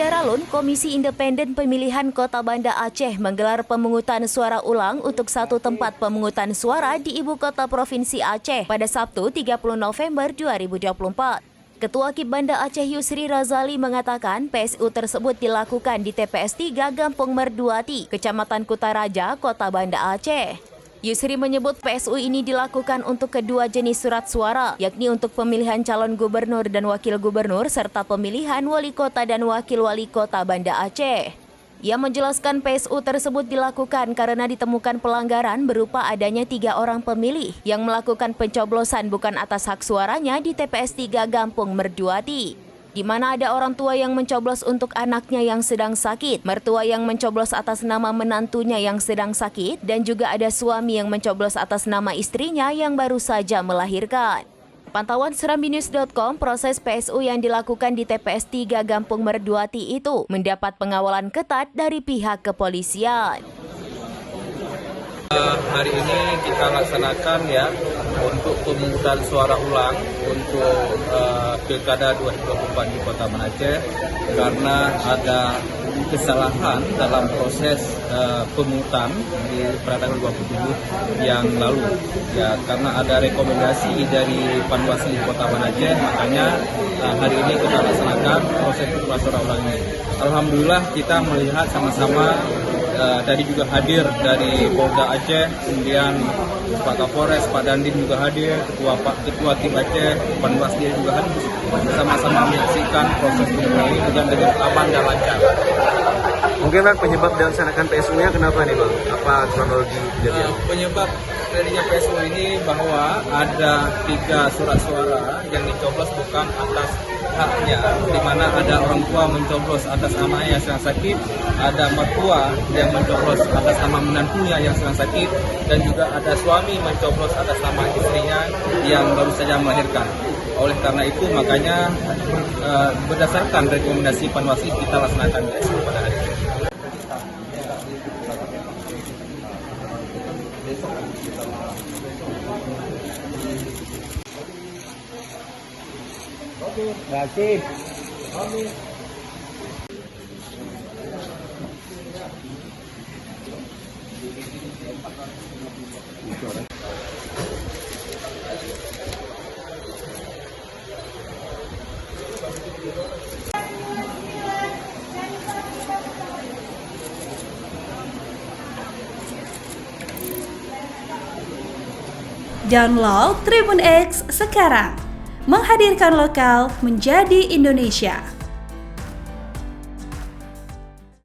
Daralun, Komisi Independen Pemilihan Kota Banda Aceh menggelar pemungutan suara ulang untuk satu tempat pemungutan suara di Ibu Kota Provinsi Aceh pada Sabtu 30 November 2024. Ketua KIP Banda Aceh Yusri Razali mengatakan PSU tersebut dilakukan di TPS 3 Gampung Merduati, Kecamatan Kutaraja, Kota Banda Aceh. Yusri menyebut PSU ini dilakukan untuk kedua jenis surat suara, yakni untuk pemilihan calon gubernur dan wakil gubernur serta pemilihan wali kota dan wakil wali kota Banda Aceh. Ia menjelaskan PSU tersebut dilakukan karena ditemukan pelanggaran berupa adanya 3 orang pemilih yang melakukan pencoblosan bukan atas hak suaranya di TPS 3 Gampung Merduati, di mana ada orang tua yang mencoblos untuk anaknya yang sedang sakit, mertua yang mencoblos atas nama menantunya yang sedang sakit, dan juga ada suami yang mencoblos atas nama istrinya yang baru saja melahirkan. Pantauan serambinews.com, proses PSU yang dilakukan di TPS 3 Gampung Merduati itu mendapat pengawalan ketat dari pihak kepolisian. Hari ini kita laksanakan ya untuk pemungutan suara ulang untuk Pilkada 2024 di Kota Banda Aceh karena ada kesalahan dalam proses pemungutan di pada tanggal 27 yang lalu ya, karena ada rekomendasi dari Panwasli Kota Banda Aceh, makanya hari ini kita laksanakan proses pemungutan suara ulang ini. Alhamdulillah kita melihat sama-sama. Tadi juga hadir dari Polda Aceh, kemudian Pak Kapolres, Pak Dandim juga hadir, Ketua Tim Aceh, Panwasli juga hadir, sama-sama menyaksikan proses pemungutan ini dengan aman dan lancar. Mungkin Bang, penyebab dilaksanakan PSU-nya kenapa nih Bang? Apa kronologi kejadian? Penyebab terjadinya PSU ini bahwa ada 3 surat suara yang dicoblos bukan atas haknya, di mana ada orang tua mencoblos atas namanya yang sedang sakit, ada mertua yang mencoblos atas nama menantunya yang sedang sakit, dan juga ada suami mencoblos atas nama istrinya yang baru saja melahirkan. Oleh karena itu, makanya berdasarkan rekomendasi Panwasli kita laksanakan PSU pada hari ini. Terima kasih. Download Tribun X sekarang, menghadirkan lokal menjadi Indonesia.